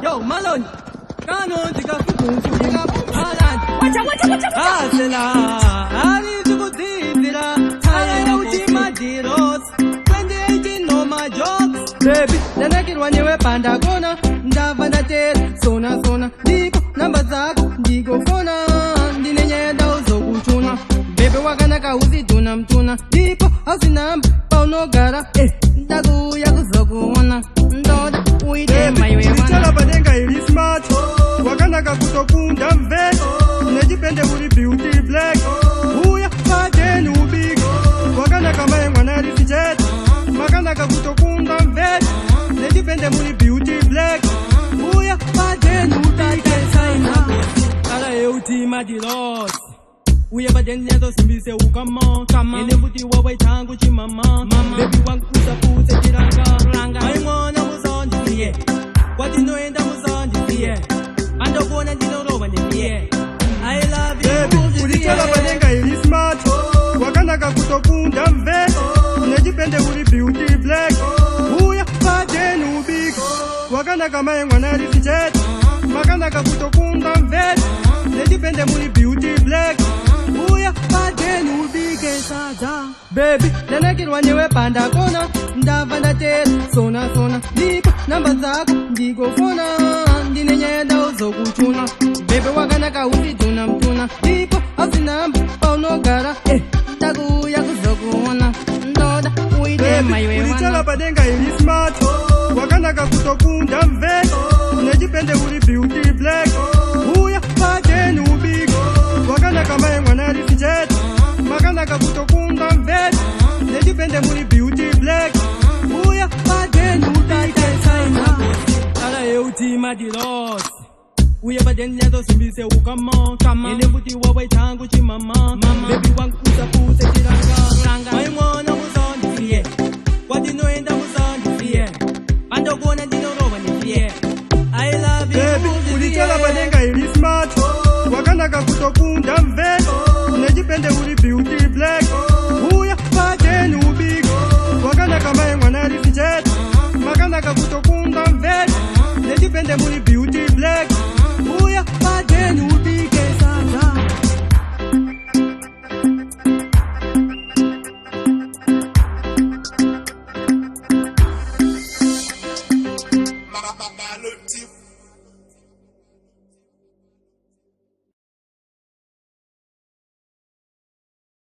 Yo, Malone. Kano tika kukungu tika Alan. Wacha. Asela. Ali tukutindira. Ala utima diros. 2018 no my jokes. Baby, nanakirwa niwe panda kona. Ndava ndatera. Sona. Ndiko namba zako. Ndiko fona. Ndine nyenda uzokuchuna. Baby wakanaka uziduna mtuna. Ndipo ausinamba paunogara. Ndakuya kuzokuona. Ndoda uite maiwe wana. Kulichala padenga ili smart. Wakanaka kutokunda mvet. Nejipende uli beauty black. Uya pateni ubig. Wakanaka mae mwana lisi jet. Wakanaka kutokunda mvet. Nejipende uli beauty black. Uya pateni ubig. Ala eutima dilos. Uye badeni yazo simbise ukama. Ene futi wawe tangu chimama. Baby wangu kusa jiranga. Maimwana muzondi siye. Watino enda muzondi siye. Ando kuona ndino roba ndiye. I love you. Kulichala padenga ili smart. Wakanaka kutokunda mvet. Nejipende uli beauty black. Uya pateni ubig. Wakanaka mae mwana lisi jet. Wakanaka kutokunda mvet. Nejipende uli beauty black. Uya pateni ubige sada. Baby, nanakirwa niwe panda kona. Ndava ndatera. Sona. Ndipo namba zako. Ndiko fona. Ndine nyenda uzokuchuna. Baby wakanaka uziduna mtuna. Ndipo ausinamba paunogara. Ndakuya kuzokuona. Ndoda uite maiwe wana. Kulichala padenga ili smart. Wakanaka kutokunda mvet. Nejipende uli beauty black. Uya pateni ubig. Wakanaka mae mwana lisi jet. Wakanaka kutokunda mvet. Nejipende uli beauty black. Uya pateni ubig. Ala eutima dilos. Uye badeni yazo simbise ukama. Ene futi wawe tangu chimama. Baby wangu kusa jiranga. Maimwana muzondi siye. Watino enda muzondi siye. Ando kuona ndino roba ndiye. I love you. Kulichala padenga ili smart. Wakanaka kutokunda mvet. Nejipende uli beauty black. Uya pateni ubig. Wakanaka mae mwana lisi jet. Wakanaka kutokunda mvet. Nejipende uli beauty black.